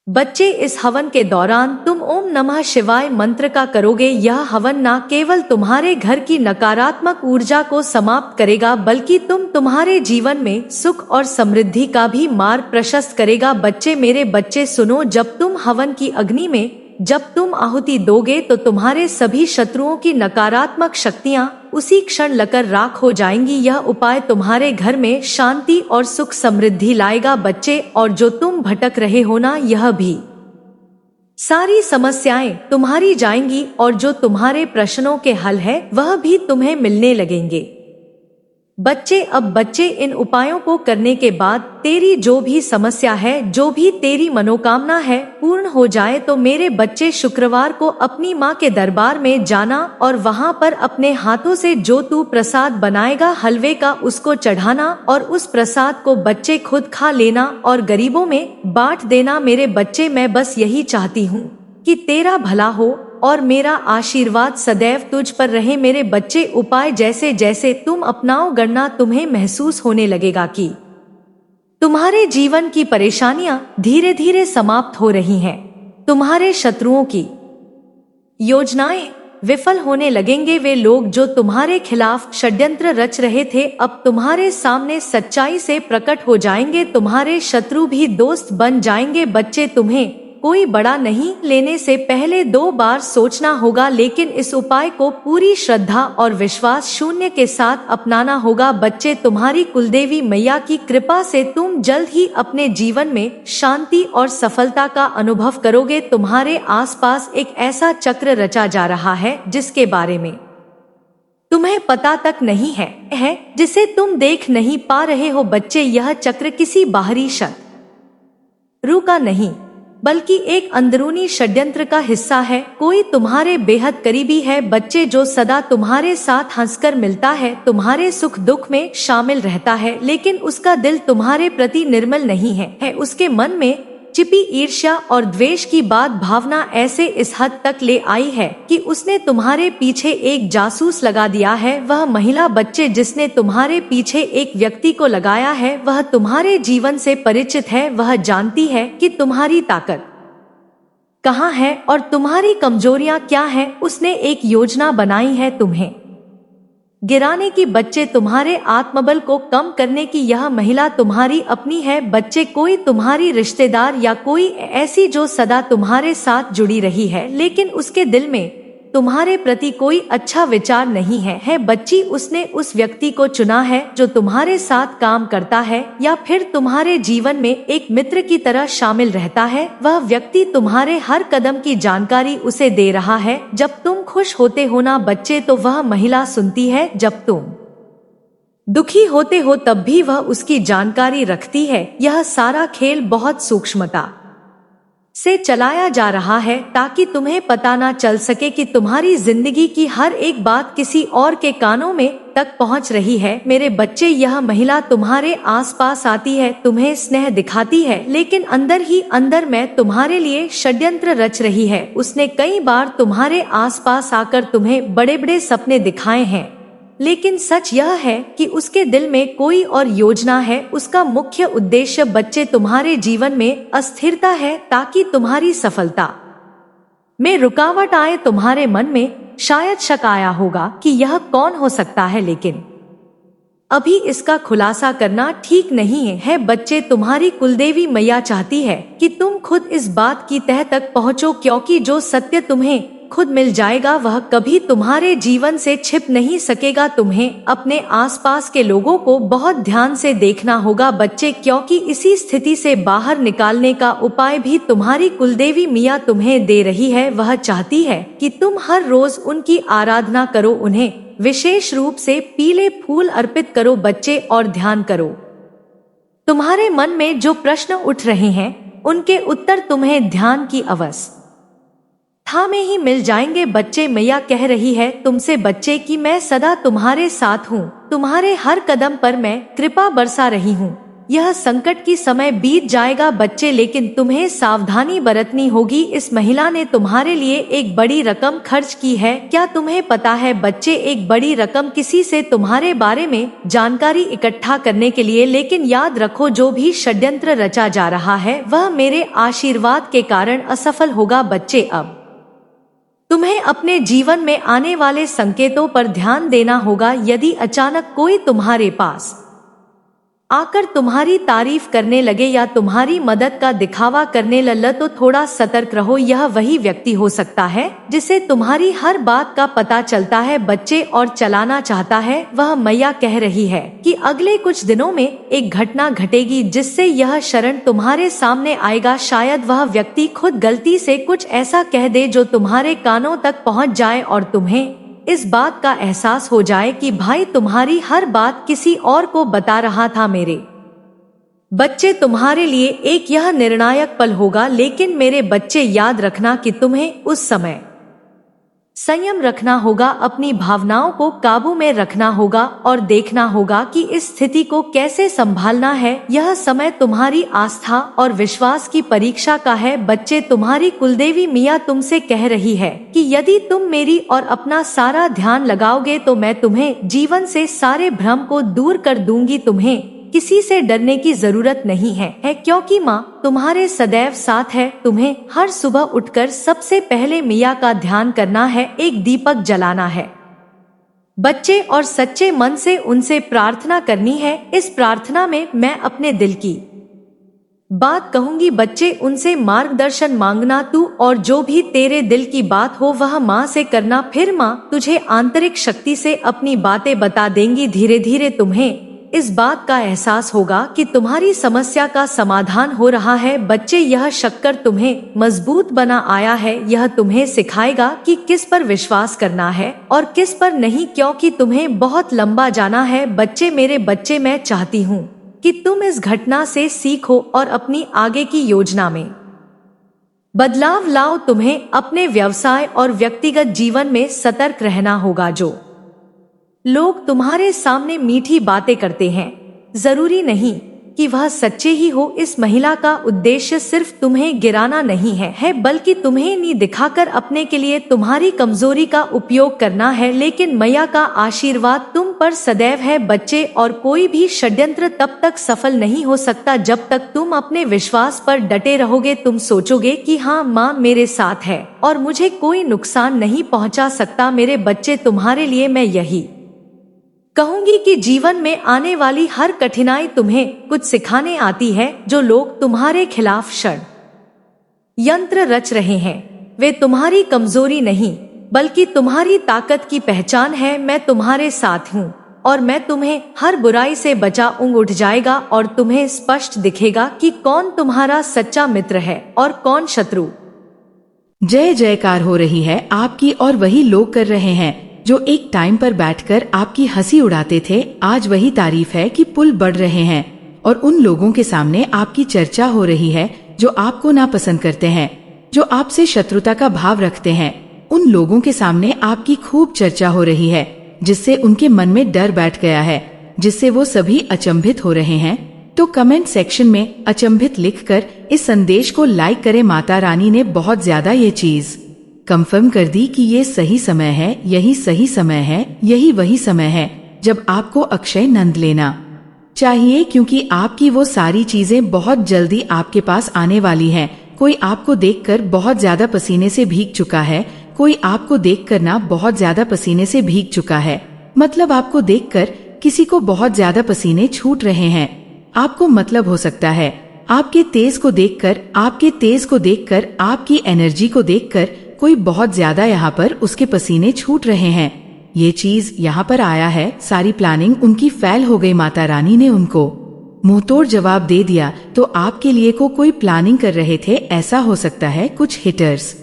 बच्चे, इस हवन के दौरान तुम ओम नमः शिवाय मंत्र का करोगे। यह हवन न केवल तुम्हारे घर की नकारात्मक ऊर्जा को समाप्त करेगा, बल्कि तुम्हारे जीवन में सुख और समृद्धि का भी मार्ग प्रशस्त करेगा। बच्चे, मेरे बच्चे सुनो, जब तुम हवन की अग्नि में जब तुम आहुति दोगे तो तुम्हारे सभी शत्रुओं की नकारात्मक शक्तियां उसी क्षण लकर राख हो जाएंगी। यह उपाय तुम्हारे घर में शांति और सुख समृद्धि लाएगा बच्चे, और जो तुम भटक रहे हो ना, यह भी सारी समस्याएं तुम्हारी जाएंगी, और जो तुम्हारे प्रश्नों के हल है वह भी तुम्हें मिलने लगेंगे। बच्चे, अब बच्चे, इन उपायों को करने के बाद तेरी जो भी समस्या है, जो भी तेरी मनोकामना है, पूर्ण हो जाए तो मेरे बच्चे शुक्रवार को अपनी माँ के दरबार में जाना और वहाँ पर अपने हाथों से जो तू प्रसाद बनाएगा हलवे का, उसको चढ़ाना और उस प्रसाद को बच्चे खुद खा लेना और गरीबों में बांट देना। मेरे बच्चे, मैं बस यही चाहती हूँ कि तेरा भला हो और मेरा आशीर्वाद सदैव तुझ पर रहे। मेरे बच्चे, उपाय जैसे जैसे तुम अपनाओ गणना, तुम्हें महसूस होने लगेगा कि तुम्हारे जीवन की परेशानियां धीरे धीरे समाप्त हो रही हैं। तुम्हारे शत्रुओं की योजनाएं विफल होने लगेंगे। वे लोग जो तुम्हारे खिलाफ षड्यंत्र रच रहे थे, अब तुम्हारे सामने सच्चाई से प्रकट हो जाएंगे। तुम्हारे शत्रु भी दोस्त बन जाएंगे। बच्चे, तुम्हें कोई बड़ा नहीं लेने से पहले 2 बार सोचना होगा, लेकिन इस उपाय को पूरी श्रद्धा और विश्वास शून्य के साथ अपनाना होगा। बच्चे, तुम्हारी कुलदेवी मैया की कृपा से तुम जल्द ही अपने जीवन में शांति और सफलता का अनुभव करोगे। तुम्हारे आसपास एक ऐसा चक्र रचा जा रहा है जिसके बारे में तुम्हें पता तक नहीं है, जिसे तुम देख नहीं पा रहे हो। बच्चे, यह चक्र किसी बाहरी शत्रु का नहीं, बल्कि एक अंदरूनी षड्यंत्र का हिस्सा है। कोई तुम्हारे बेहद करीबी है बच्चे, जो सदा तुम्हारे साथ हंसकर मिलता है, तुम्हारे सुख दुख में शामिल रहता है, लेकिन उसका दिल तुम्हारे प्रति निर्मल नहीं है। उसके मन में छिपी ईर्ष्या और द्वेष की बात भावना ऐसे इस हद तक ले आई है कि उसने तुम्हारे पीछे एक जासूस लगा दिया है। वह महिला बच्चे जिसने तुम्हारे पीछे एक व्यक्ति को लगाया है, वह तुम्हारे जीवन से परिचित है। वह जानती है कि तुम्हारी ताकत कहाँ है और तुम्हारी कमजोरियां क्या है। उसने एक योजना बनाई है तुम्हें गिराने की। बच्चे, तुम्हारे आत्मबल को कम करने की यह महिला तुम्हारी अपनी है। बच्चे, कोई तुम्हारी रिश्तेदार या कोई ऐसी जो सदा तुम्हारे साथ जुड़ी रही है, लेकिन उसके दिल में तुम्हारे प्रति कोई अच्छा विचार नहीं है। बच्ची, उसने उस व्यक्ति को चुना है जो तुम्हारे साथ काम करता है या फिर तुम्हारे जीवन में एक मित्र की तरह शामिल रहता है। वह व्यक्ति तुम्हारे हर कदम की जानकारी उसे दे रहा है। जब तुम खुश होते हो ना बच्चे, तो वह महिला सुनती है। जब तुम दुखी होते हो तब भी वह उसकी जानकारी रखती है। यह सारा खेल बहुत सूक्ष्मता से चलाया जा रहा है ताकि तुम्हें पता ना चल सके कि तुम्हारी जिंदगी की हर एक बात किसी और के कानों में तक पहुंच रही है। मेरे बच्चे, यह महिला तुम्हारे आसपास आती है, तुम्हें स्नेह दिखाती है, लेकिन अंदर ही अंदर में तुम्हारे लिए षड्यंत्र रच रही है। उसने कई बार तुम्हारे आसपास आकर तुम्हें बड़े बड़े सपने दिखाए हैं, लेकिन सच यह है कि उसके दिल में कोई और योजना है। उसका मुख्य उद्देश्य बच्चे तुम्हारे जीवन में अस्थिरता है, ताकि तुम्हारी सफलता में रुकावट आए। तुम्हारे मन में शायद शक आया होगा कि यह कौन हो सकता है, लेकिन अभी इसका खुलासा करना ठीक नहीं है। बच्चे, तुम्हारी कुलदेवी मैया चाहती है कि तुम खुद इस बात की तह तक पहुँचो, क्योंकि जो सत्य तुम्हें खुद मिल जाएगा वह कभी तुम्हारे जीवन से छिप नहीं सकेगा। तुम्हें अपने आसपास के लोगों को बहुत ध्यान से देखना होगा बच्चे, क्योंकि इसी स्थिति से बाहर निकालने का उपाय भी तुम्हारी कुलदेवी मिया तुम्हें दे रही है। वह चाहती है कि तुम हर रोज उनकी आराधना करो, उन्हें विशेष रूप से पीले फूल अर्पित करो बच्चे, और ध्यान करो। तुम्हारे मन में जो प्रश्न उठ रहे हैं उनके उत्तर तुम्हें ध्यान की अवस्था में ही मिल जाएंगे बच्चे। मैया कह रही है तुमसे बच्चे कि मैं सदा तुम्हारे साथ हूँ, तुम्हारे हर कदम पर मैं कृपा बरसा रही हूँ। यह संकट की समय बीत जाएगा बच्चे, लेकिन तुम्हें सावधानी बरतनी होगी। इस महिला ने तुम्हारे लिए एक बड़ी रकम खर्च की है। क्या तुम्हें पता है बच्चे, एक बड़ी रकम किसी से तुम्हारे बारे में जानकारी इकट्ठा करने के लिए। लेकिन याद रखो, जो भी षड्यंत्र रचा जा रहा है वह मेरे आशीर्वाद के कारण असफल होगा बच्चे। अब तुम्हें अपने जीवन में आने वाले संकेतों पर ध्यान देना होगा। यदि अचानक कोई तुम्हारे पास आकर तुम्हारी तारीफ करने लगे या तुम्हारी मदद का दिखावा करने लगे तो थोड़ा सतर्क रहो। यह वही व्यक्ति हो सकता है जिसे तुम्हारी हर बात का पता चलता है बच्चे और चलाना चाहता है। वह मैया कह रही है कि अगले कुछ दिनों में एक घटना घटेगी जिससे यह शरण तुम्हारे सामने आएगा। शायद वह व्यक्ति खुद गलती से कुछ ऐसा कह दे जो तुम्हारे कानों तक पहुंच जाए और तुम्हें इस बात का एहसास हो जाए कि भाई तुम्हारी हर बात किसी और को बता रहा था। मेरे बच्चे, तुम्हारे लिए एक यह निर्णायक पल होगा, लेकिन मेरे बच्चे याद रखना कि तुम्हें उस समय संयम रखना होगा, अपनी भावनाओं को काबू में रखना होगा और देखना होगा कि इस स्थिति को कैसे संभालना है। यह समय तुम्हारी आस्था और विश्वास की परीक्षा का है बच्चे। तुम्हारी कुलदेवी मिया तुमसे कह रही है कि यदि तुम मेरी और अपना सारा ध्यान लगाओगे तो मैं तुम्हें जीवन से सारे भ्रम को दूर कर दूंगी। तुम्हें किसी से डरने की जरूरत नहीं है क्योंकि माँ तुम्हारे सदैव साथ है। तुम्हें हर सुबह उठकर सबसे पहले मिया का ध्यान करना है, एक दीपक जलाना है बच्चे और सच्चे मन से उनसे प्रार्थना करनी है। इस प्रार्थना में मैं अपने दिल की बात कहूंगी बच्चे, उनसे मार्गदर्शन मांगना तू और जो भी तेरे दिल की बात हो वह माँ से करना। फिर माँ तुझे आंतरिक शक्ति से अपनी बातें बता देंगी। धीरे धीरे तुम्हें इस बात का एहसास होगा कि तुम्हारी समस्या का समाधान हो रहा है बच्चे। यह शक्कर तुम्हें मजबूत बना आया है। यह तुम्हें सिखाएगा कि किस पर विश्वास करना है और किस पर नहीं, क्योंकि तुम्हें बहुत लंबा जाना है बच्चे। मेरे बच्चे, मैं चाहती हूँ कि तुम इस घटना से सीखो और अपनी आगे की योजना में बदलाव लाओ। तुम्हें अपने व्यवसाय और व्यक्तिगत जीवन में सतर्क रहना होगा। जो लोग तुम्हारे सामने मीठी बातें करते हैं, जरूरी नहीं कि वह सच्चे ही हो। इस महिला का उद्देश्य सिर्फ तुम्हें गिराना नहीं है बल्कि तुम्हें नी दिखाकर अपने के लिए तुम्हारी कमजोरी का उपयोग करना है। लेकिन मैया का आशीर्वाद तुम पर सदैव है बच्चे, और कोई भी षड्यंत्र तब तक सफल नहीं हो सकता जब तक तुम अपने विश्वास पर डटे रहोगे। तुम सोचोगे कि हाँ, माँ मेरे साथ है और मुझे कोई नुकसान नहीं पहुँचा सकता। मेरे बच्चे, तुम्हारे लिए मैं यही कहूंगी कि जीवन में आने वाली हर कठिनाई तुम्हें कुछ सिखाने आती है। जो लोग तुम्हारे खिलाफ षड्यंत्र रच रहे हैं वे तुम्हारी कमजोरी नहीं बल्कि तुम्हारी ताकत की पहचान है। मैं तुम्हारे साथ हूँ और मैं तुम्हें हर बुराई से बचाऊंगा। उठ जाएगा और तुम्हें स्पष्ट दिखेगा कि कौन तुम्हारा सच्चा मित्र है और कौन शत्रु। जय जयकार हो रही है आपकी, और वही लोग कर रहे हैं जो एक टाइम पर बैठकर आपकी हंसी उड़ाते थे। आज वही तारीफ है कि पुल बढ़ रहे हैं और उन लोगों के सामने आपकी चर्चा हो रही है जो आपको नापसंद करते हैं, जो आपसे शत्रुता का भाव रखते हैं। उन लोगों के सामने आपकी खूब चर्चा हो रही है जिससे उनके मन में डर बैठ गया है, जिससे वो सभी अचंभित हो रहे हैं। तो कमेंट सेक्शन में अचंभित लिखकर इस संदेश को लाइक करें। माता रानी ने बहुत ज्यादा ये चीज कंफर्म कर दी कि ये सही समय है, यही सही समय है, यही वही समय है जब आपको अक्षय नंद लेना चाहिए, क्योंकि आपकी वो सारी चीजें बहुत जल्दी आपके पास आने वाली हैं। कोई आपको देखकर बहुत ज्यादा पसीने से भीग चुका है, कोई आपको देखकर ना बहुत ज्यादा पसीने से भीग चुका है, मतलब आपको देखकर किसी को बहुत ज्यादा पसीने छूट रहे हैं। आपको मतलब हो सकता है आपके तेज को देखकर, आपके तेज को देखकर, आपकी एनर्जी को देखकर कोई बहुत ज्यादा यहाँ पर उसके पसीने छूट रहे हैं। ये चीज यहाँ पर आया है, सारी प्लानिंग उनकी फेल हो गई। माता रानी ने उनको मुंहतोड़ जवाब दे दिया। तो आपके लिए को कोई प्लानिंग कर रहे थे, ऐसा हो सकता है कुछ हिटर्स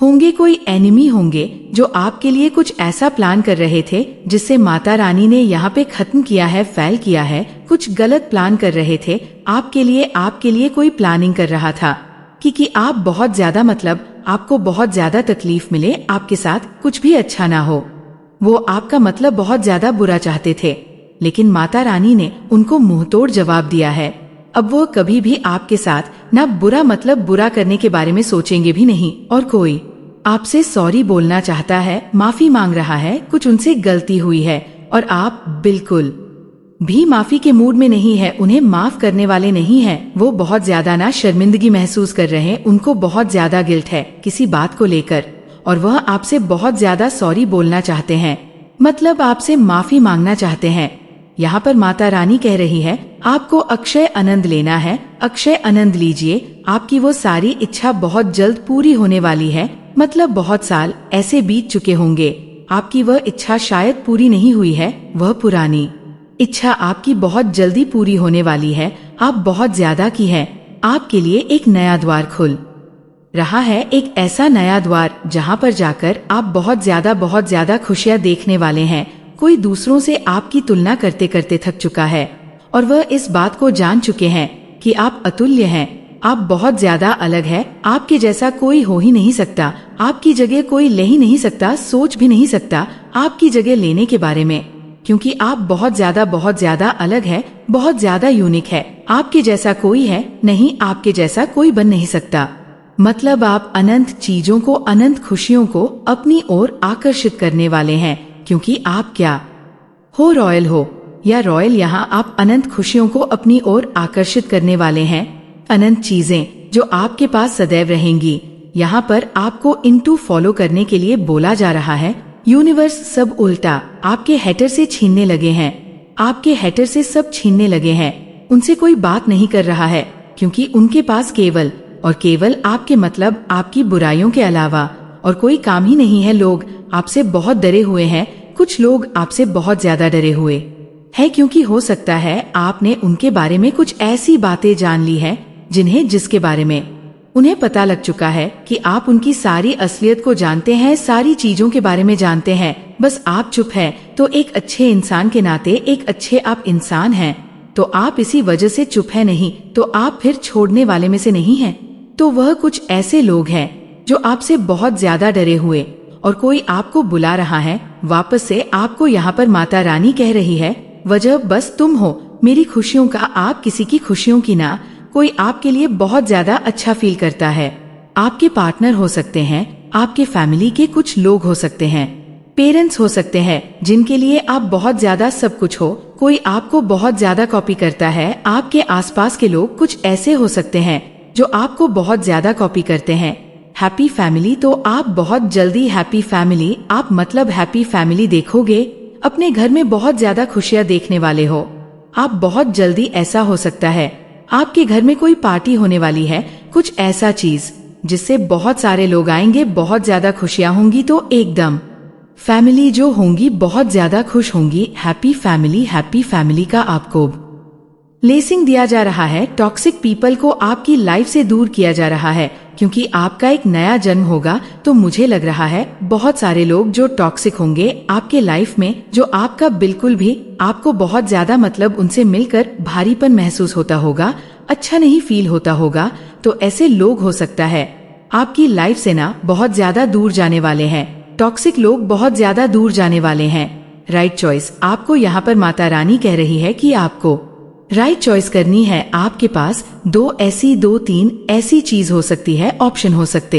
होंगे, कोई एनिमी होंगे जो आपके लिए कुछ ऐसा प्लान कर रहे थे जिससे माता रानी ने यहाँ पे खत्म किया है, फेल किया है। कुछ गलत प्लान कर रहे थे आपके लिए कोई प्लानिंग कर रहा था कि आप बहुत ज्यादा, मतलब आपको बहुत ज्यादा तकलीफ मिले, आपके साथ कुछ भी अच्छा ना हो। वो आपका मतलब बहुत ज्यादा बुरा चाहते थे, लेकिन माता रानी ने उनको मुंहतोड़ जवाब दिया है अब वो कभी भी आपके साथ ना बुरा मतलब बुरा करने के बारे में सोचेंगे भी नहीं। और कोई आपसे सॉरी बोलना चाहता है, माफी मांग रहा है, कुछ उनसे गलती हुई है और आप बिल्कुल भी माफी के मूड में नहीं है, उन्हें माफ करने वाले नहीं हैं, वो बहुत ज्यादा ना शर्मिंदगी महसूस कर रहे हैं, उनको बहुत ज्यादा गिल्ट है किसी बात को लेकर और वह आपसे बहुत ज्यादा सॉरी बोलना चाहते हैं, मतलब आपसे माफी मांगना चाहते हैं। यहाँ पर माता रानी कह रही है आपको अक्षय आनंद लेना है, अक्षय आनंद लीजिए, आपकी वो सारी इच्छा बहुत जल्द पूरी होने वाली है, मतलब बहुत साल ऐसे बीत चुके होंगे, आपकी वह इच्छा शायद पूरी नहीं हुई है, वह पुरानी इच्छा आपकी बहुत जल्दी पूरी होने वाली है, आप बहुत ज्यादा की है, आपके लिए एक नया द्वार खुल रहा है, एक ऐसा नया द्वार जहाँ पर जाकर आप बहुत ज्यादा खुशियाँ देखने वाले हैं। कोई दूसरों से आपकी तुलना करते करते थक चुका है और वह इस बात को जान चुके हैं कि आप अतुल्य हैं, आप बहुत ज्यादा अलग है, आपके जैसा कोई हो ही नहीं सकता, आपकी जगह कोई ले ही नहीं सकता, सोच भी नहीं सकता आपकी जगह लेने के बारे में, क्योंकि आप बहुत ज्यादा अलग है, बहुत ज्यादा यूनिक है, आपके जैसा कोई है नहीं, आपके जैसा कोई बन नहीं सकता। मतलब आप अनंत चीजों को, अनंत खुशियों को अपनी ओर आकर्षित करने वाले हैं, क्योंकि आप क्या हो, रॉयल हो या रॉयल, यहाँ आप अनंत खुशियों को अपनी ओर आकर्षित करने वाले हैं, अनंत चीजें जो आपके पास सदैव रहेंगी। यहाँ पर आपको इनटू फॉलो करने के लिए बोला जा रहा है। यूनिवर्स सब उल्टा आपके हेटर से छीनने लगे हैं, आपके हेटर से सब छीनने लगे हैं, उनसे कोई बात नहीं कर रहा है, क्योंकि उनके पास केवल और केवल आपके मतलब आपकी बुराइयों के अलावा और कोई काम ही नहीं है। लोग आपसे बहुत डरे हुए हैं, कुछ लोग आपसे बहुत ज्यादा डरे हुए हैं, क्योंकि हो सकता है आपने उनके बारे में कुछ ऐसी बातें जान ली है जिसके बारे में उन्हें पता लग चुका है कि आप उनकी सारी असलियत को जानते हैं, सारी चीजों के बारे में जानते हैं, बस आप चुप हैं। तो एक अच्छे इंसान के नाते, एक अच्छे आप इंसान हैं, तो आप इसी वजह से चुप है, नहीं तो आप फिर छोड़ने वाले में से नहीं हैं। तो वह कुछ ऐसे लोग हैं जो आपसे बहुत ज्यादा डरे हुए और कोई आपको बुला रहा है वापस से। आपको यहाँ पर माता रानी कह रही है वजह बस तुम हो, मेरी खुशियों का, आप किसी की खुशियों की ना। कोई आपके लिए बहुत ज्यादा अच्छा फील करता है, आपके पार्टनर हो सकते हैं, आपके फैमिली के कुछ लोग हो सकते हैं, पेरेंट्स हो सकते हैं जिनके लिए आप बहुत ज्यादा सब कुछ हो। कोई आपको बहुत ज्यादा कॉपी करता है, आपके आसपास के लोग कुछ ऐसे हो सकते हैं जो आपको बहुत ज्यादा कॉपी करते हैं। हैप्पी फैमिली, तो आप बहुत जल्दी हैप्पी फैमिली, आप मतलब हैप्पी फैमिली देखोगे, अपने घर में बहुत ज्यादा खुशियाँ देखने वाले हो। आप बहुत जल्दी ऐसा हो सकता है आपके घर में कोई पार्टी होने वाली है, कुछ ऐसा चीज जिससे बहुत सारे लोग आएंगे, बहुत ज्यादा खुशियाँ होंगी, तो एकदम फैमिली जो होंगी बहुत ज्यादा खुश होंगी। हैप्पी फैमिली का आपको ब्लेसिंग दिया जा रहा है। टॉक्सिक पीपल को आपकी लाइफ से दूर किया जा रहा है, क्योंकि आपका एक नया जन्म होगा। तो मुझे लग रहा है बहुत सारे लोग जो टॉक्सिक होंगे आपके लाइफ में, जो आपका बिल्कुल भी आपको बहुत ज्यादा मतलब उनसे मिलकर भारीपन महसूस होता होगा, अच्छा नहीं फील होता होगा, तो ऐसे लोग हो सकता है आपकी लाइफ से ना बहुत ज्यादा दूर जाने वाले हैं। टॉक्सिक लोग बहुत ज्यादा दूर जाने वाले हैं। राइट चॉइस, आपको यहाँ पर माता रानी कह रही है कि आपको राइट चॉइस करनी है। आपके पास दो तीन ऐसी चीज हो सकती है, ऑप्शन हो सकते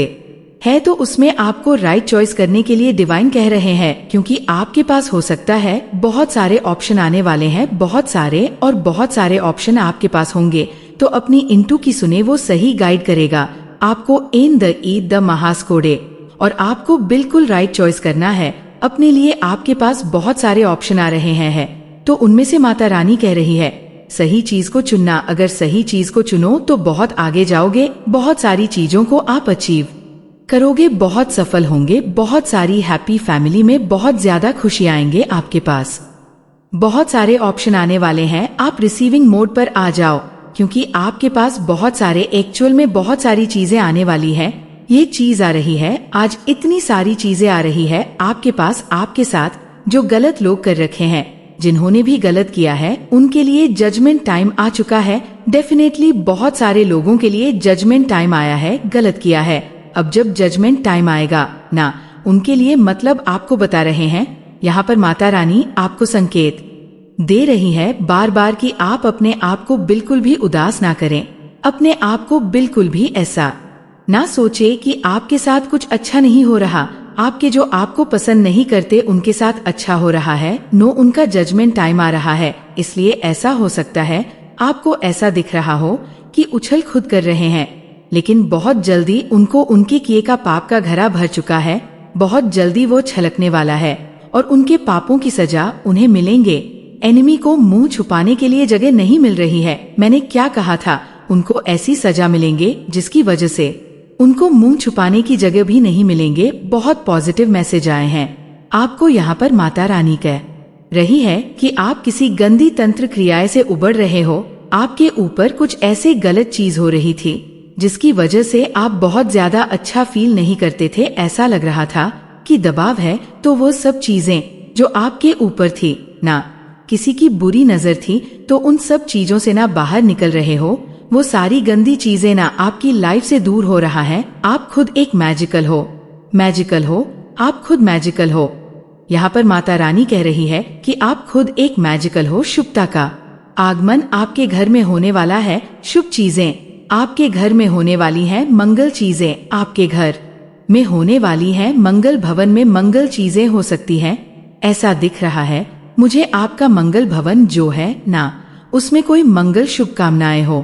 है, तो उसमें आपको राइट चॉइस करने के लिए डिवाइन कह रहे हैं, क्योंकि आपके पास हो सकता है बहुत सारे ऑप्शन आने वाले हैं, बहुत सारे ऑप्शन आपके पास होंगे। तो अपनी इंटू की सुने, वो सही गाइड करेगा आपको इन द महास्कोडे, और आपको बिल्कुल राइट चॉइस करना है अपने लिए। आपके पास बहुत सारे ऑप्शन आ रहे हैं, तो उनमें से माता रानी कह रही है सही चीज को चुनना। अगर सही चीज को चुनो तो बहुत आगे जाओगे, बहुत सारी चीजों को आप अचीव करोगे, बहुत सफल होंगे, बहुत सारी हैप्पी फैमिली में बहुत ज्यादा खुशी आएंगे। आपके पास बहुत सारे ऑप्शन आने वाले हैं, आप रिसीविंग मोड पर आ जाओ, क्योंकि आपके पास बहुत सारे, एक्चुअल में बहुत सारी चीजें आने वाली है। ये चीज आ रही है आज, इतनी सारी चीजें आ रही है आपके पास, आपके साथ जो गलत लोग कर रखे हैं, जिन्होंने भी गलत किया है उनके लिए जजमेंट टाइम आ चुका है। डेफिनेटली बहुत सारे लोगों के लिए जजमेंट टाइम आया है, गलत किया है। अब जब जजमेंट टाइम आएगा ना उनके लिए, मतलब आपको बता रहे हैं यहाँ पर माता रानी आपको संकेत दे रही है बार बार कि आप अपने आप को बिल्कुल भी उदास ना करें। अपने आप को बिल्कुल भी ऐसा ना सोचे कि आपके साथ कुछ अच्छा नहीं हो रहा, आपके जो आपको पसंद नहीं करते उनके साथ अच्छा हो रहा है। नो, उनका जजमेंट टाइम आ रहा है, इसलिए ऐसा हो सकता है आपको ऐसा दिख रहा हो कि उछल खुद कर रहे हैं, लेकिन बहुत जल्दी उनको उनके किए का पाप का घड़ा भर चुका है। बहुत जल्दी वो छलकने वाला है और उनके पापों की सजा उन्हें मिलेंगे। एनिमी को मुंह छुपाने के लिए जगह नहीं मिल रही है। मैंने क्या कहा था, उनको ऐसी सजा मिलेंगे जिसकी वजह से उनको मुंह छुपाने की जगह भी नहीं मिलेंगे। बहुत पॉजिटिव मैसेज आए हैं। आपको यहाँ पर माता रानी कह रही है कि आप किसी गंदी तंत्र क्रियाएं से उबड़ रहे हो। आपके ऊपर कुछ ऐसे गलत चीज हो रही थी जिसकी वजह से आप बहुत ज्यादा अच्छा फील नहीं करते थे। ऐसा लग रहा था कि दबाव है, तो वो सब चीजें जो आपके ऊपर थी ना किसी की बुरी नजर थी, तो उन सब चीजों से ना बाहर निकल रहे हो। वो सारी गंदी चीजें ना आपकी लाइफ से दूर हो रहा है। आप खुद एक मैजिकल हो, मैजिकल हो, आप खुद मैजिकल हो। यहाँ पर माता रानी कह रही है कि आप खुद एक मैजिकल हो। शुभता का आगमन आपके घर में होने वाला है। शुभ चीजें आपके घर में होने वाली हैं। मंगल चीजें आपके घर में होने वाली हैं। मंगल भवन में मंगल चीजें हो सकती हैं। ऐसा दिख रहा है मुझे आपका मंगल भवन जो है ना, उसमें कोई मंगल शुभकामनाएं हो।